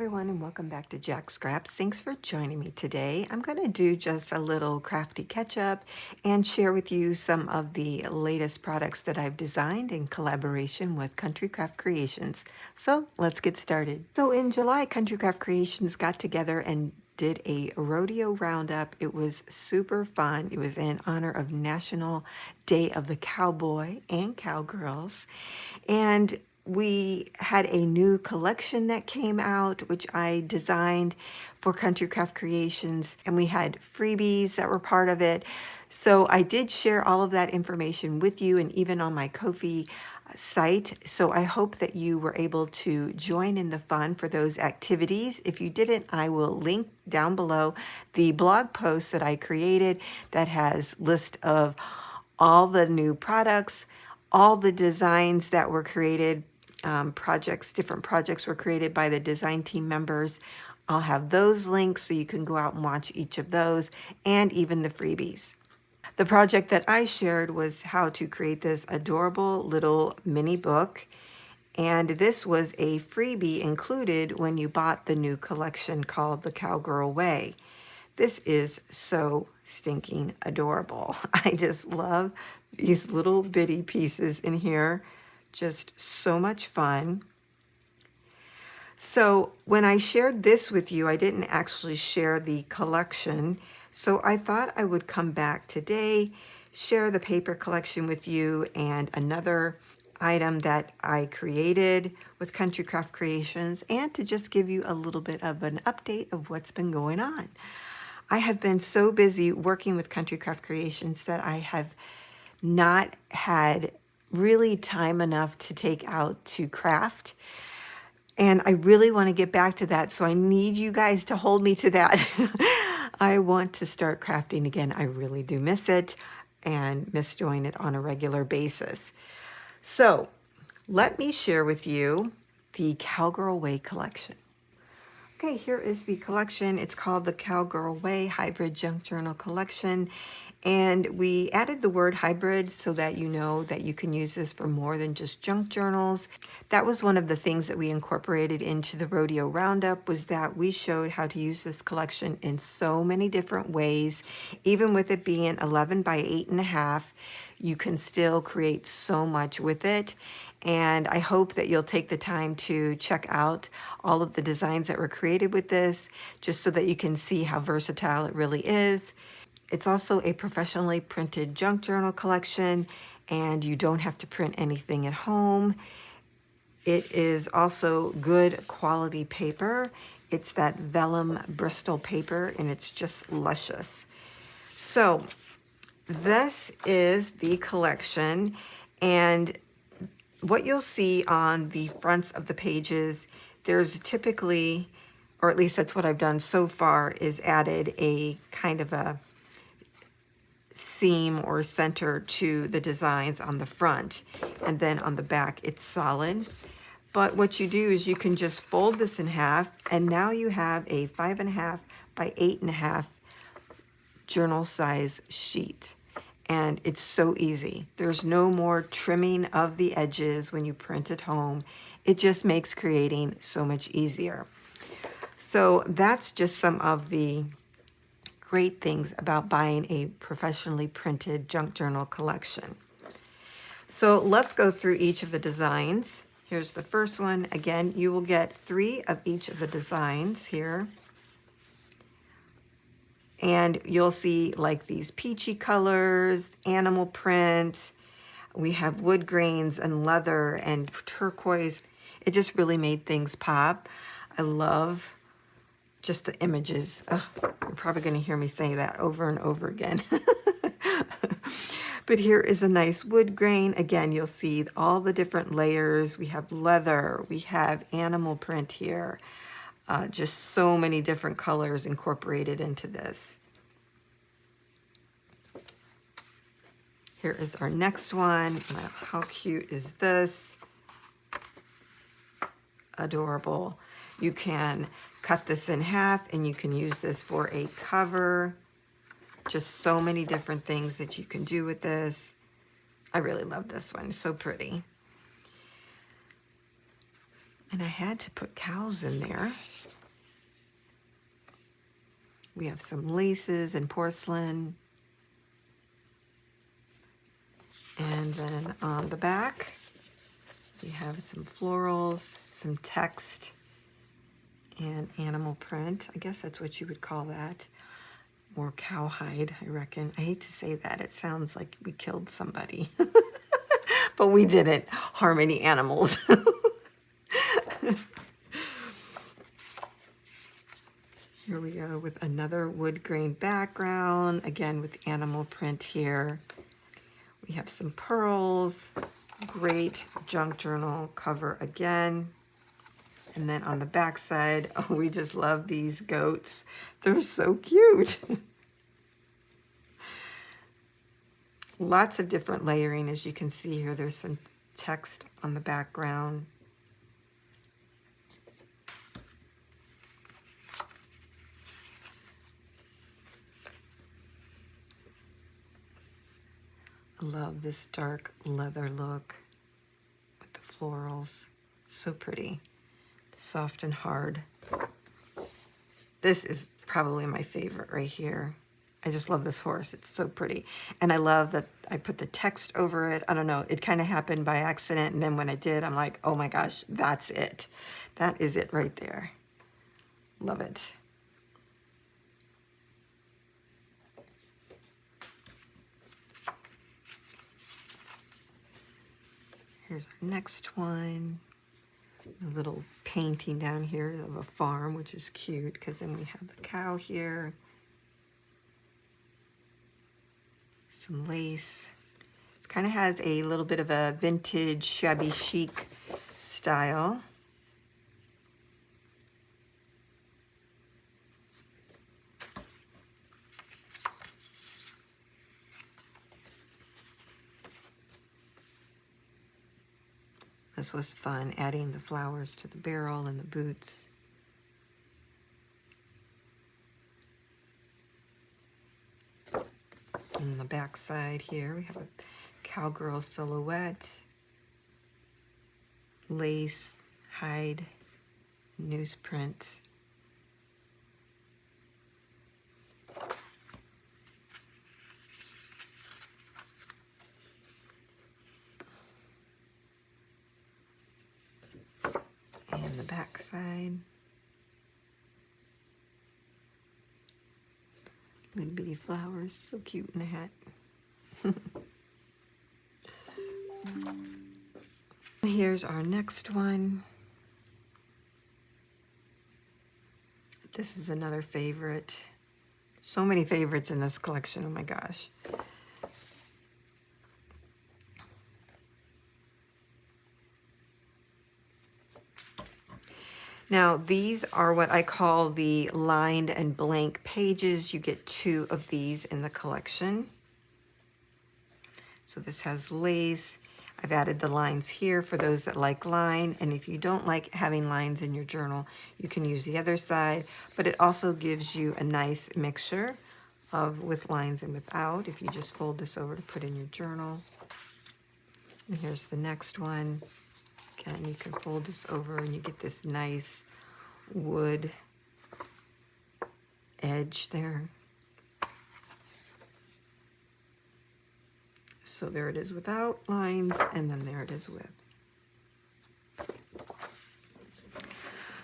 everyone, and welcome back to Jack Scraps. Thanks for joining me today. I'm going to do just a little crafty catch up and share with you some of the latest products that I've designed in collaboration with Country Craft Creations. So let's get started. So in July, Country Craft Creations got together and did a rodeo roundup. It was super fun. It was in honor of National Day of the Cowboy and Cowgirls. And we had a new collection that came out, which I designed for Country Craft Creations, and we had freebies that were part of it. So I did share all of that information with you and even on my Ko-fi site. So I hope that you were able to join in the fun for those activities. If you didn't, I will link down below the blog post that I created that has list of all the new products, all the designs that were created, different projects were created by the design team members. I'll have those links so you can go out and watch each of those and even the freebies. The project that I shared was how to create this adorable little mini book. And this was a freebie included when you bought the new collection called The Cowgirl Way. This is so stinking adorable. I just love these little bitty pieces in here. Just so much fun. So when I shared this with you, I didn't actually share the collection. So I thought I would come back today, share the paper collection with you and another item that I created with Country Craft Creations, and to just give you a little bit of an update of what's been going on. I have been so busy working with Country Craft Creations that I have not had really time enough to take out to craft. And I really want to get back to that. So I need you guys to hold me to that. I want to start crafting again. I really do miss it and miss doing it on a regular basis. So let me share with you the Cowgirl Way collection. Okay, here is the collection. It's called the Cowgirl Way Hybrid Junk Journal Collection. And we added the word hybrid so that you know that you can use this for more than just junk journals. That was one of the things that we incorporated into the Rodeo Roundup, was that we showed how to use this collection in so many different ways. Even with it being 11 by 8.5, you can still create so much with it. And I hope that you'll take the time to check out all of the designs that were created with this, just so that you can see how versatile it really is. It's also a professionally printed junk journal collection, and you don't have to print anything at home. It is also good quality paper. It's that vellum Bristol paper, and it's just luscious. So this is the collection, and what you'll see on the fronts of the pages, there's typically, or at least that's what I've done so far, is added a kind of a seam or center to the designs on the front, and then on the back it's solid. But what you do is you can just fold this in half, and now you have a 5.5 by 8.5 journal size sheet. And it's so easy. There's no more trimming of the edges when you print at home. It just makes creating so much easier. So that's just some of the great things about buying a professionally printed junk journal collection. So let's go through each of the designs. Here's the first one. Again, you will get 3 of each of the designs here. And you'll see like these peachy colors, animal print. We have wood grains and leather and turquoise. It just really made things pop. I love just the images. Ugh, you're probably going to hear me say that over and over again. But here is a nice wood grain. Again, you'll see all the different layers. We have leather. We have animal print here. Just so many different colors incorporated into this. Here is our next one. Wow, how cute is this? Adorable. You can cut this in half and you can use this for a cover. Just so many different things that you can do with this. I really love this one. So pretty. And I had to put cows in there. We have some laces and porcelain. And then on the back, we have some florals, some text, and animal print. I guess that's what you would call that. Or cowhide, I reckon. I hate to say that. It sounds like we killed somebody. But we didn't harm any animals. Here we go with another wood grain background, again with animal print here. We have some pearls, great junk journal cover again. And then on the back side, oh, we just love these goats. They're so cute. Lots of different layering, as you can see here. There's some text on the background. I love this dark leather look with the florals. So pretty. Soft and hard. This is probably my favorite right here. I just love this horse. It's so pretty. And I love that I put the text over it. I don't know. It kind of happened by accident. And then when I did, I'm like, oh my gosh, that's it. That is it right there. Love it. Here's our next one. A little painting down here of a farm, which is cute because then we have the cow here. Some lace. It kind of has a little bit of a vintage shabby chic style. This was fun, adding the flowers to the barrel and the boots. On the back side here, we have a cowgirl silhouette, lace, hide, newsprint. And the back side. Little bitty flowers, so cute in a hat. Here's our next one. This is another favorite. So many favorites in this collection, oh my gosh. Now, these are what I call the lined and blank pages. You get 2 of these in the collection. So this has lace. I've added the lines here for those that like line. And if you don't like having lines in your journal, you can use the other side. But it also gives you a nice mixture of with lines and without if you just fold this over to put in your journal. And here's the next one. Again, you can fold this over and you get this nice wood edge there. So there it is without lines, and then there it is with.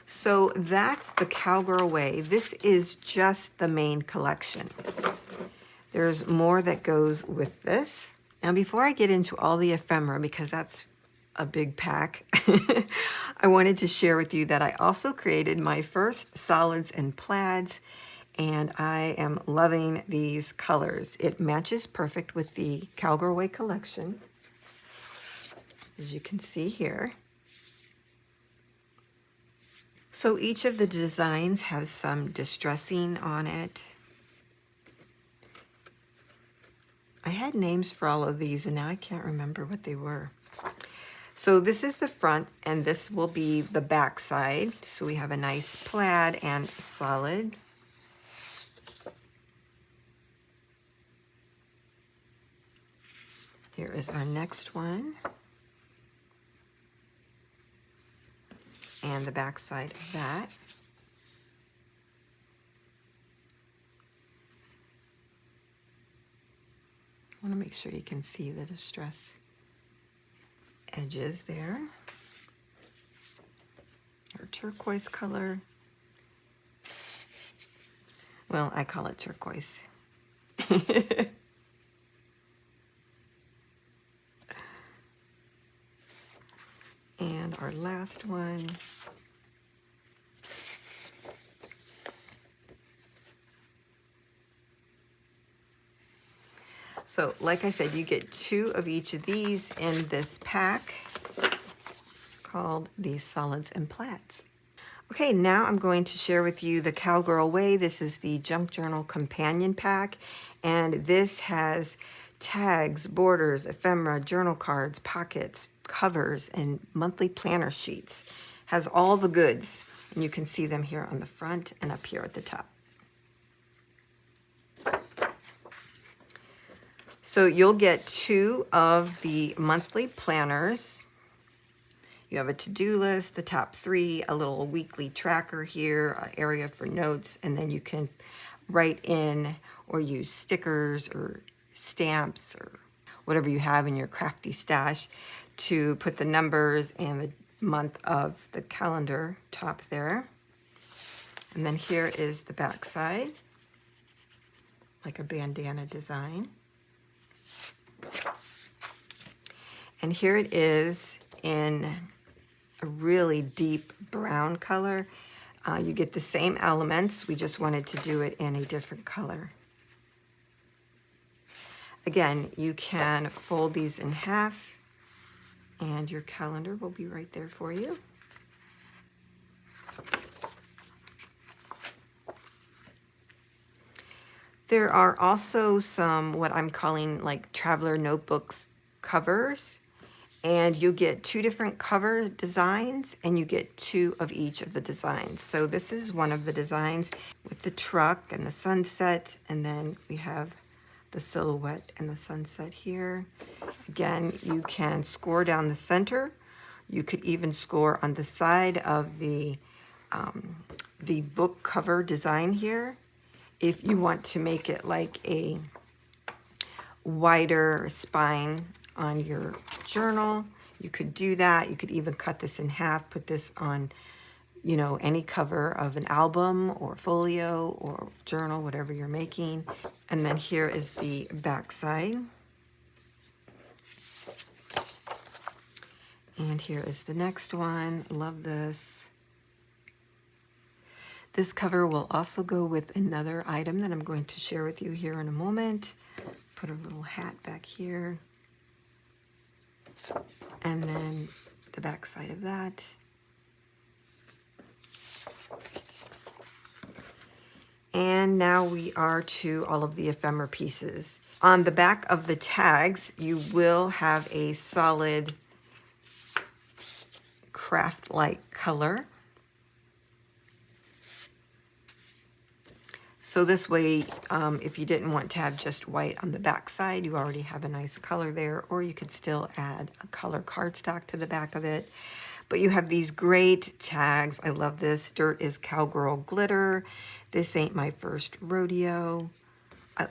So that's the Cowgirl Way. This is just the main collection. There's more that goes with this. Now, before I get into all the ephemera, because that's a big pack, I wanted to share with you that I also created my first solids and plaids, and I am loving these colors. It matches perfect with the Cowgirl Way collection, as you can see here. So each of the designs has some distressing on it. I had names for all of these, and now I can't remember what they were. So this is the front, and this will be the back side. So we have a nice plaid and solid. Here is our next one. and the back side of that. I want to make sure you can see the distress edges there. Or turquoise color. Well, I call it turquoise. And our last one. So, like I said, you get 2 of each of these in this pack called the Solids and Plats. Okay, now I'm going to share with you the Cowgirl Way. This is the Junk Journal Companion Pack, and this has tags, borders, ephemera, journal cards, pockets, covers, and monthly planner sheets. Has all the goods, and you can see them here on the front and up here at the top. So you'll get 2 of the monthly planners. You have a to-do list, the top 3, a little weekly tracker here, an area for notes, and then you can write in or use stickers or stamps or whatever you have in your crafty stash to put the numbers and the month of the calendar top there. And then here is the back side, like a bandana design. And here it is in a really deep brown color. You get the same elements, we just wanted to do it in a different color. Again, you can fold these in half and your calendar will be right there for you. There are also some what I'm calling like traveler notebooks covers, and you get 2 different cover designs and you get 2 of each of the designs. So this is one of the designs with the truck and the sunset, and then we have the silhouette and the sunset here. Again, you can score down the center. You could even score on the side of the book cover design here. If you want to make it like a wider spine on your journal, you could do that. You could even cut this in half, put this on, you know, any cover of an album or folio or journal, whatever you're making. And then here is the back side. And here is the next one. Love this. This cover will also go with another item that I'm going to share with you here in a moment. Put a little hat back here. And then the back side of that. And now we are to all of the ephemera pieces. On the back of the tags, you will have a solid craft-like color. So this way, if you didn't want to have just white on the back side, you already have a nice color there, or you could still add a color cardstock to the back of it. But you have these great tags. I love this. Dirt is Cowgirl Glitter. This ain't my first rodeo.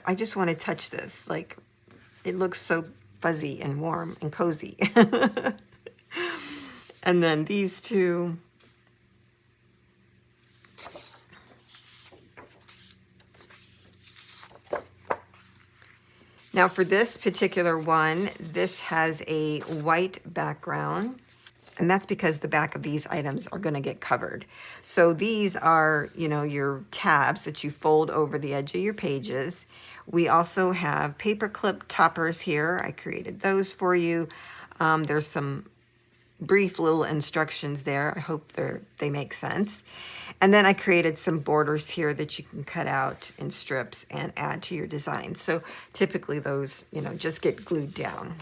I just want to touch this. Like, it looks so fuzzy and warm and cozy. And then these 2. Now for this particular one, this has a white background, and that's because the back of these items are going to get covered. So these are, you know, your tabs that you fold over the edge of your pages. We also have paperclip toppers here. I created those for you. There's some brief little instructions there. I hope they make sense. And then I created some borders here that you can cut out in strips and add to your design. So typically those, you know, just get glued down.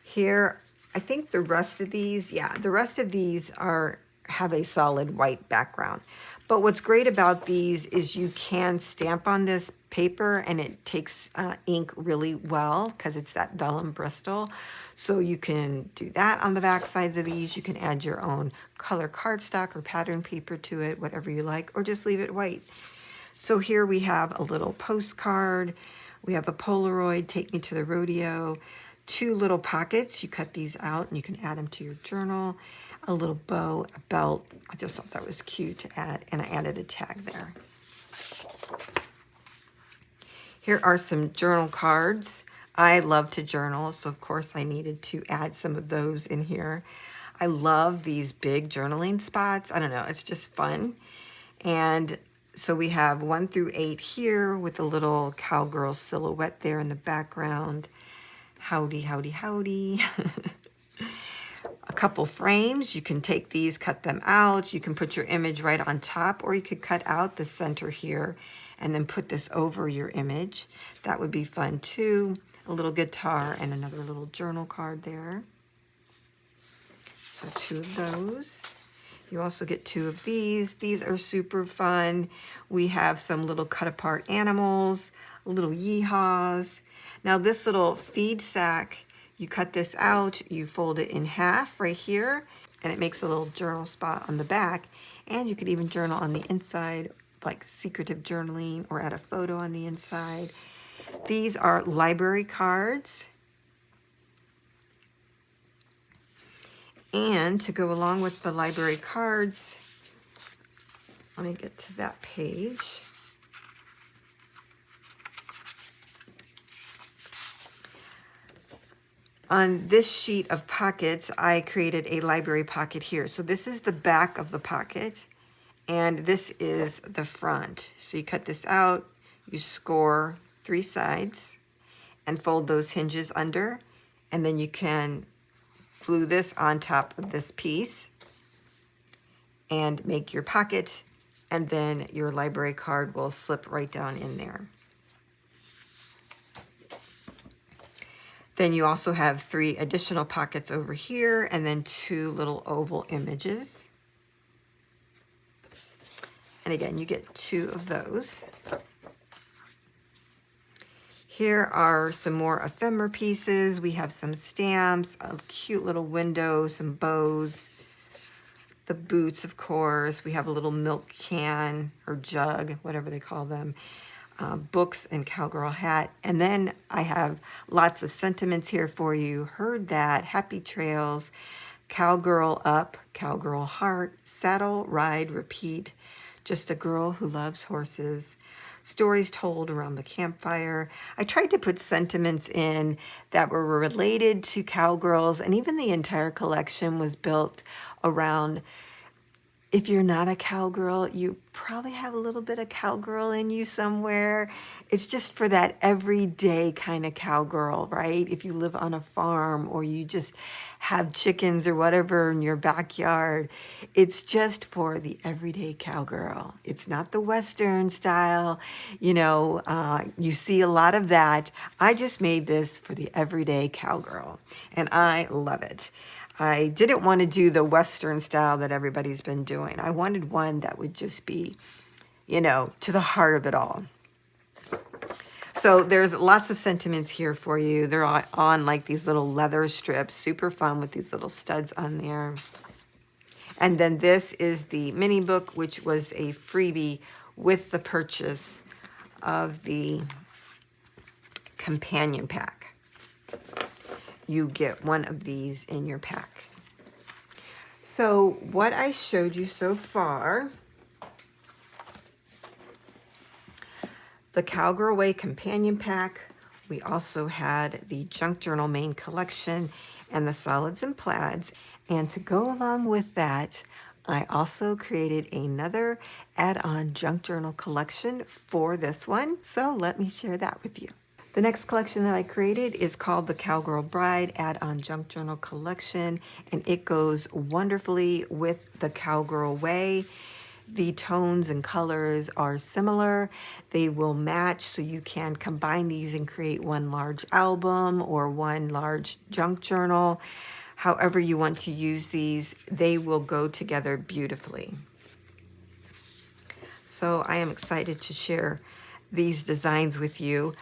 Here, I think the rest of these, yeah, the rest of these are have a solid white background. But what's great about these is you can stamp on this paper and it takes ink really well because it's that vellum Bristol. So you can do that on the back sides of these. You can add your own color cardstock or pattern paper to it, whatever you like, or just leave it white. So here we have a little postcard. We have a Polaroid, take me to the rodeo, 2 little pockets. You cut these out and you can add them to your journal. A little bow, a belt. I just thought that was cute to add, and I added a tag there. Here are some journal cards. I love to journal, so of course I needed to add some of those in here. I love these big journaling spots. I don't know, it's just fun. And so we have 1 through 8 here with a little cowgirl silhouette there in the background. Howdy, howdy, howdy. A couple frames. You can take these, cut them out. You can put your image right on top, or you could cut out the center here and then put this over your image. That would be fun too. A little guitar and another little journal card there. So 2 of those. You also get 2 of these. These are super fun. We have some little cut apart animals, little yeehaws. Now this little feed sack, you cut this out, you fold it in half right here, and it makes a little journal spot on the back. And you could even journal on the inside, like secretive journaling, or add a photo on the inside. These are library cards. And to go along with the library cards, let me get to that page. On this sheet of pockets, I created a library pocket here. So this is the back of the pocket, and this is the front. So you cut this out, you score 3 sides, and fold those hinges under, and then you can glue this on top of this piece and make your pocket, and then your library card will slip right down in there. Then you also have 3 additional pockets over here, and then 2 little oval images. And again, you get 2 of those. Here are some more ephemera pieces. We have some stamps, a cute little window, some bows, the boots, of course. We have a little milk can or jug, whatever they call them. Books and cowgirl hat. And then I have lots of sentiments here for you. Heard that, happy trails, cowgirl up, cowgirl heart, saddle, ride, repeat, just a girl who loves horses, stories told around the campfire. I tried to put sentiments in that were related to cowgirls, and even the entire collection was built around, if you're not a cowgirl, you probably have a little bit of cowgirl in you somewhere. It's just for that everyday kind of cowgirl, right? If you live on a farm or you just have chickens or whatever in your backyard, it's just for the everyday cowgirl. It's not the Western style. You see a lot of that. I just made this for the everyday cowgirl, and I love it. I didn't want to do the Western style that everybody's been doing. I wanted one that would just be, to the heart of it all. So there's lots of sentiments here for you. They're on like these little leather strips, super fun with these little studs on there. And then this is the mini book, which was a freebie with the purchase of the companion pack. You get one of these in your pack. So what I showed you so far, the Cowgirl Way companion pack, we also had the Junk Journal main collection and the solids and plaids. And to go along with that, I also created another add-on Junk Journal collection for this one. So let me share that with you. The next collection that I created is called the Cowgirl Bride Add-on Junk Journal Collection, and it goes wonderfully with the Cowgirl Way. The tones and colors are similar. They will match, so you can combine these and create one large album or one large junk journal. However you want to use these, they will go together beautifully. So I am excited to share these designs with you.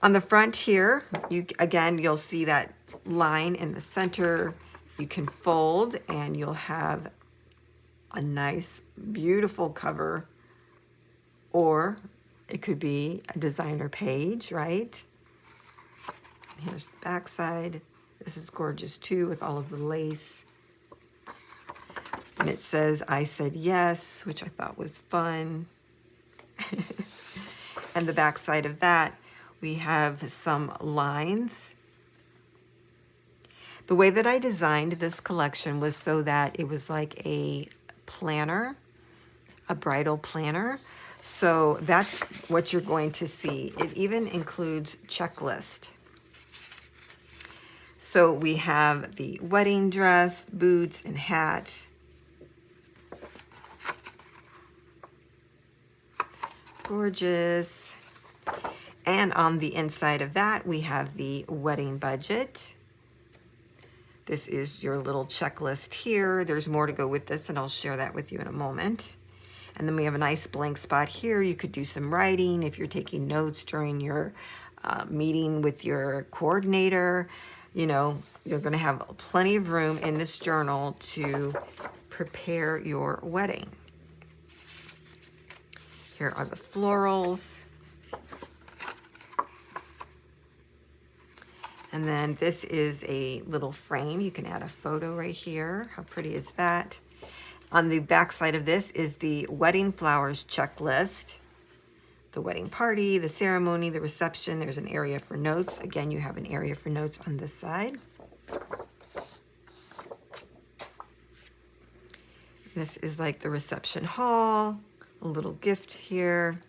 On the front here, you'll see that line in the center. You can fold and you'll have a nice, beautiful cover, or it could be a designer page, right? Here's the back side. This is gorgeous too, with all of the lace. And it says, "I said yes," which I thought was fun. And the back side of that, we have some lines. The way that I designed this collection was so that it was like a planner, a bridal planner. So that's what you're going to see. It even includes checklist. So we have the wedding dress, boots, and hat. Gorgeous. And on the inside of that, we have the wedding budget. This is your little checklist here. There's more to go with this, and I'll share that with you in a moment. And then we have a nice blank spot here. You could do some writing if you're taking notes during your meeting with your coordinator. You know, you're going to have plenty of room in this journal to prepare your wedding. Here are the florals. And then this is a little frame. You can add a photo right here. How pretty is that? On the back side of this is the wedding flowers checklist. The wedding party, the ceremony, the reception. There's an area for notes. Again, you have an area for notes on this side. This is like the reception hall. A little gift here.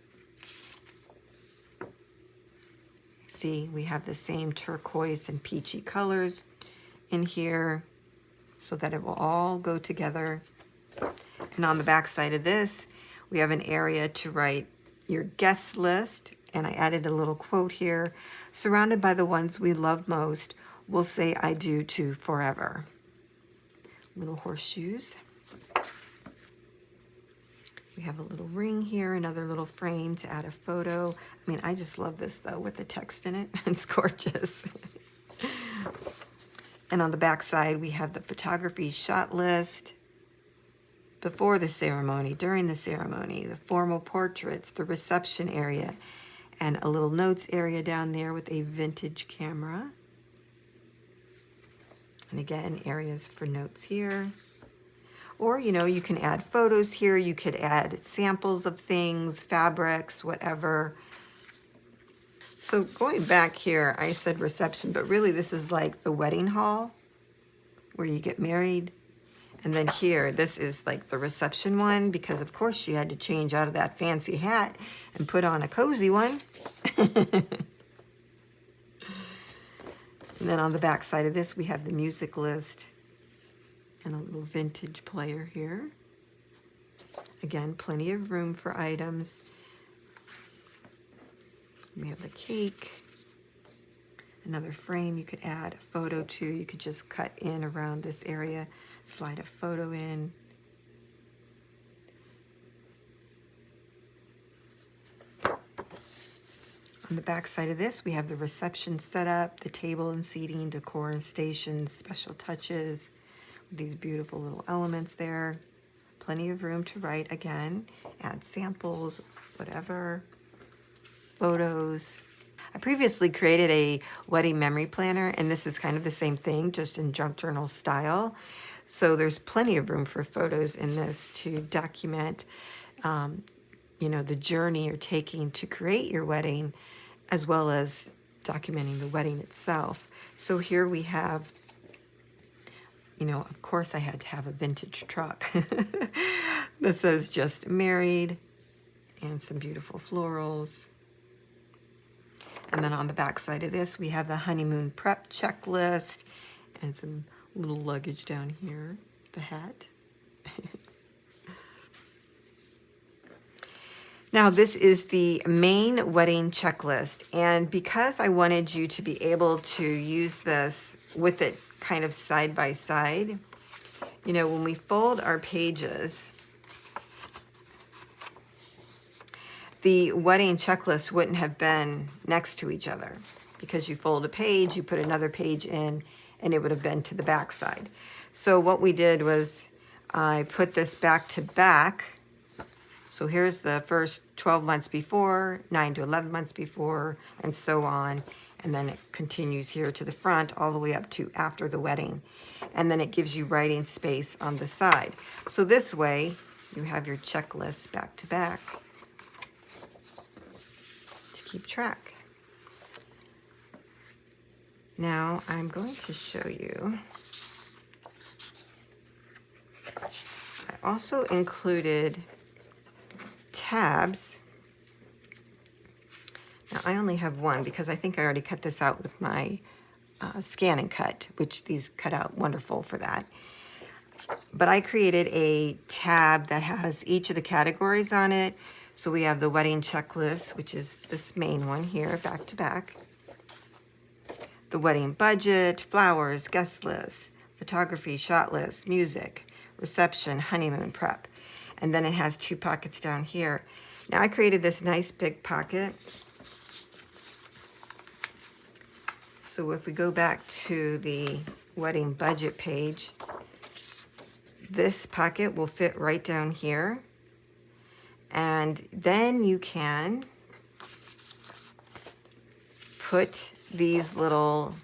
See, we have the same turquoise and peachy colors in here so that it will all go together. And on the back side of this, we have an area to write your guest list. And I added a little quote here: "Surrounded by the ones we love most, we'll say I do to forever." Little horseshoes. We have a little ring here, another little frame to add a photo. I mean, I just love this though with the text in it. It's gorgeous. And on the back side, we have the photography shot list. Before the ceremony, during the ceremony, the formal portraits, the reception area, and a little notes area down there with a vintage camera. And again, areas for notes here. Or, you know, you can add photos here. You could add samples of things, fabrics, whatever. So going back here, I said reception, but really this is like the wedding hall where you get married. And then here, this is like the reception one, because of course she had to change out of that fancy hat and put on a cozy one. And then on the back side of this, we have the music list and a little vintage player here. Again, plenty of room for items. We have the cake. Another frame you could add a photo to. You could just cut in around this area, slide a photo in. On the back side of this, we have the reception setup, the table and seating, decor and stations, special touches, with these beautiful little elements there. Plenty of room to write again, add samples, whatever, photos. I previously created a wedding memory planner, and this is kind of the same thing, just in junk journal style. So there's plenty of room for photos in this to document, you know, the journey you're taking to create your wedding, as well as documenting the wedding itself. So here we have, you know, of course I had to have a vintage truck that says just married, and some beautiful florals. And then on the back side of this, we have the honeymoon prep checklist and some little luggage down here, the hat. Now, this is the main wedding checklist, and because I wanted you to be able to use this with it kind of side by side. You know, when we fold our pages, the wedding checklist wouldn't have been next to each other because you fold a page, you put another page in, and it would have been to the back side. So what we did was I put this back to back. So here's the first 12 months before, 9 to 11 months before, and so on. And then it continues here to the front all the way up to after the wedding. And then it gives you writing space on the side. So this way you have your checklist back to back to keep track. Now I'm going to show you. I also included tabs. Now I only have one because I think I already cut this out with my scan and cut, which these cut out wonderful for that. But I created a tab that has each of the categories on it. So we have the wedding checklist, which is this main one here, back to back. The wedding budget, flowers, guest list, photography, shot list, music, reception, honeymoon prep. And then it has 2 pockets down here. Now I created this nice big pocket. So if we go back to the wedding budget page, this pocket will fit right down here. And then you can put these little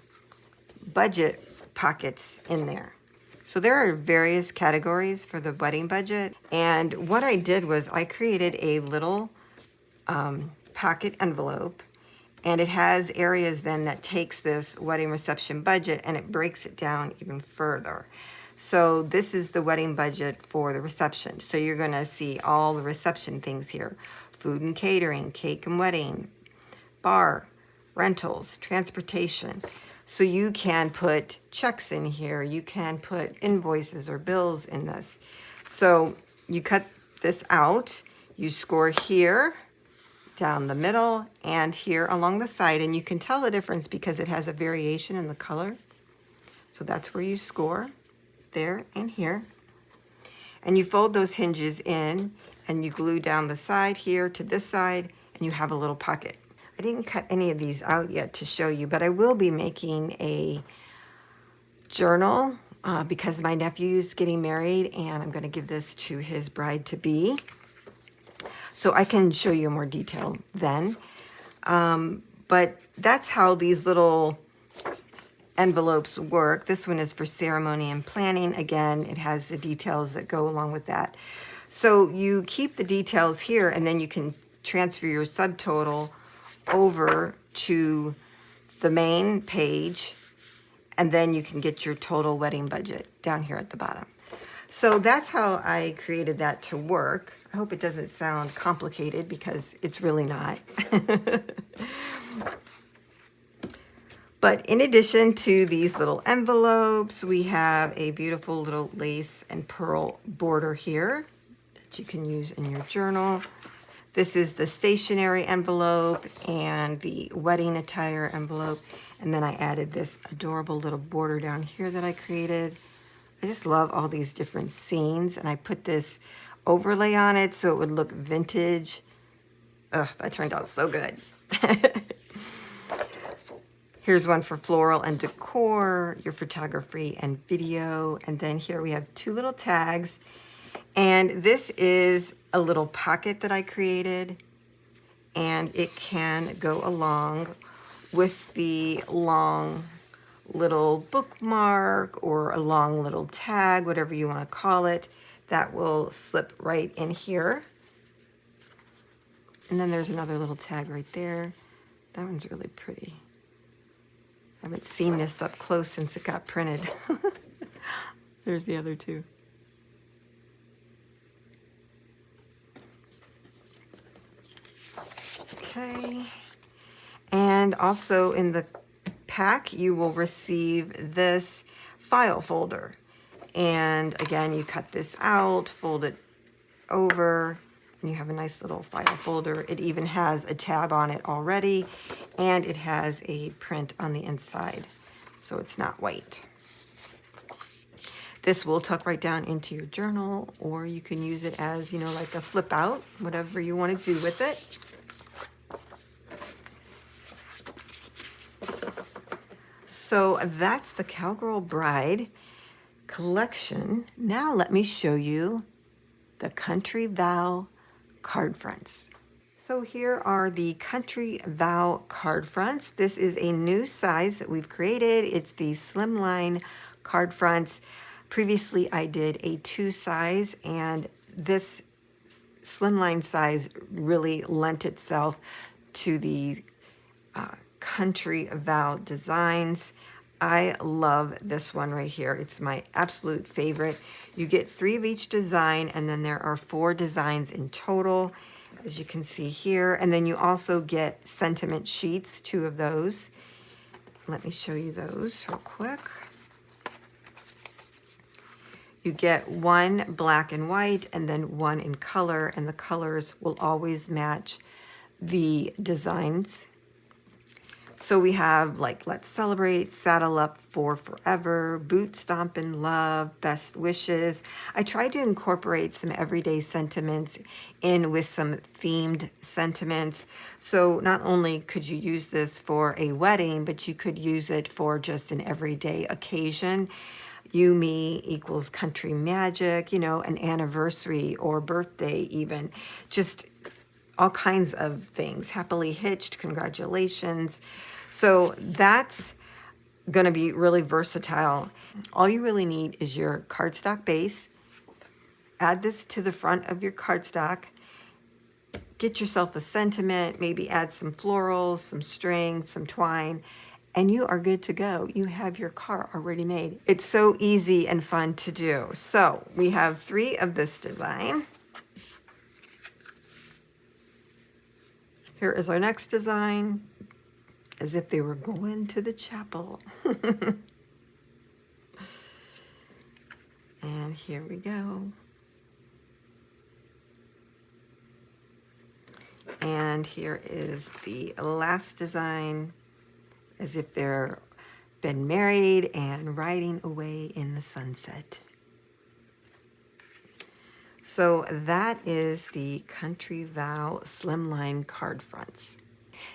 budget pockets in there. So there are various categories for the wedding budget. And what I did was I created a little pocket envelope, and it has areas then that takes this wedding reception budget and it breaks it down even further. So this is the wedding budget for the reception. So you're gonna see all the reception things here. Food and catering, cake and wedding, bar, rentals, transportation. So you can put checks in here. You can put invoices or bills in this. So you cut this out. You score here, down the middle, and here along the side. And you can tell the difference because it has a variation in the color. So that's where you score, there and here. And you fold those hinges in and you glue down the side here to this side, and you have a little pocket. I didn't cut any of these out yet to show you, but I will be making a journal because my nephew's getting married and I'm going to give this to his bride-to-be. So I can show you more detail then. But that's how these little envelopes work. This one is for ceremony and planning. Again, it has the details that go along with that. So you keep the details here, and then you can transfer your subtotal over to the main page, and then you can get your total wedding budget down here at the bottom. So that's how I created that to work. I hope it doesn't sound complicated because it's really not. But in addition to these little envelopes, we have a beautiful little lace and pearl border here that you can use in your journal. This is the stationery envelope and the wedding attire envelope. And then I added this adorable little border down here that I created. I just love all these different scenes, and I put this overlay on it so it would look vintage. Ugh, that turned out so good. Here's one for floral and decor, your photography and video. And then here we have 2 little tags. And this is a little pocket that I created, and it can go along with the long little bookmark or a long little tag, whatever you want to call it, that will slip right in here. And then there's another little tag right there. That one's really pretty. I haven't seen this up close since it got printed. There's the other 2. Okay. And also in the pack, you will receive this file folder. And again, you cut this out, fold it over, and you have a nice little file folder. It even has a tab on it already, and it has a print on the inside. so it's not white. This will tuck right down into your journal, or you can use it as, you know, like a flip out, whatever you want to do with it. So that's the Cowgirl Bride collection. Now let me show you the Country Vow card fronts. So here are the Country Vow card fronts. This is a new size that we've created. It's the slimline card fronts. Previously I did a 2 size, and this slimline size really lent itself to the Country Vow designs. I love this one right here. It's my absolute favorite. You get 3 of each design, and then there are 4 designs in total, as you can see here. And then you also get sentiment sheets, 2 of those. Let me show you those real quick. You get 1 black and white and then 1 in color, and the colors will always match the designs. So we have like Let's Celebrate, Saddle Up for Forever, Boot Stomp in Love, Best Wishes. I tried to incorporate some everyday sentiments in with some themed sentiments. So not only could you use this for a wedding, but you could use it for just an everyday occasion. You, me equals country magic, you know, an anniversary or birthday even. Just all kinds of things. Happily hitched, congratulations. So that's going to be really versatile. All you really need is your cardstock base. Add this to the front of your cardstock. Get yourself a sentiment, maybe add some florals, some string, some twine, and you are good to go. You have your card already made. It's so easy and fun to do. So we have 3 of this design. Here is our next design, as if they were going to the chapel. And here we go. And here is the last design, as if they're been married and riding away in the sunset. So that is the Country Vow slimline card fronts.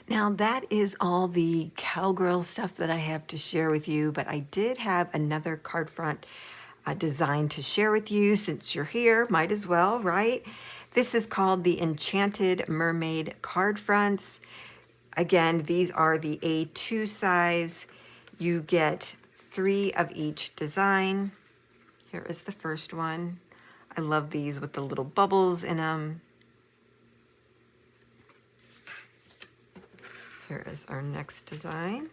Now that is all the Cowgirl stuff that I have to share with you, but I did have another card front design to share with you. Since you're here, might as well, right? This is called the Enchanted Mermaid card fronts. Again, these are the A2 size. You get 3 of each design. Here is the first one. I love these with the little bubbles in them. Here is our next design.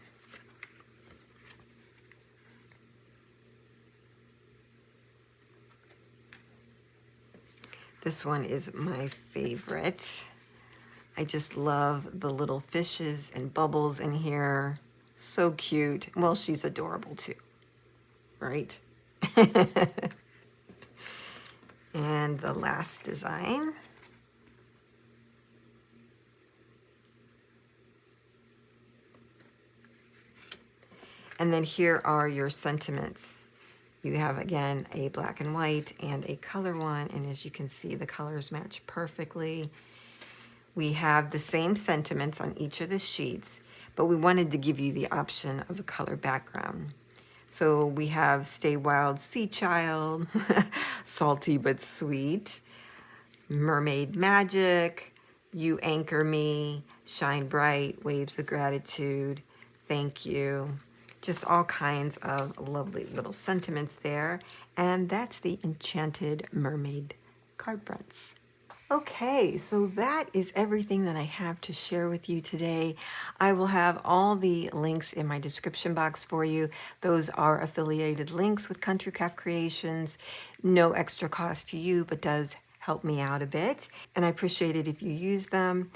This one is my favorite. I just love the little fishes and bubbles in here. So cute. Well, she's adorable too, right? And the last design. And then here are your sentiments. You have, again, a black and white and a color one. And as you can see, the colors match perfectly. We have the same sentiments on each of the sheets, but we wanted to give you the option of a color background. So we have Stay Wild, Sea Child, Salty but Sweet, Mermaid Magic, You Anchor Me, Shine Bright, Waves of Gratitude, Thank You. Just all kinds of lovely little sentiments there. And that's the Enchanted Mermaid card fronts. Okay, so that is everything that I have to share with you today. I will have all the links in my description box for you. Those are affiliated links with Country Craft Creations. No extra cost to you, but does help me out a bit. And I appreciate it if you use them.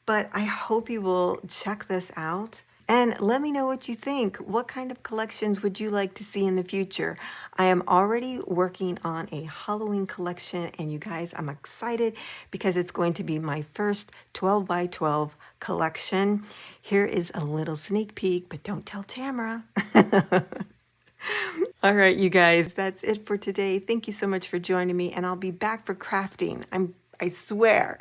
But I hope you will check this out. And let me know what you think. What kind of collections would you like to see in the future? I am already working on a Halloween collection, and you guys, I'm excited because it's going to be my first 12 by 12 collection. Here is a little sneak peek, but don't tell Tamara. All right, you guys, that's it for today. Thank you so much for joining me, and I'll be back for crafting. I swear.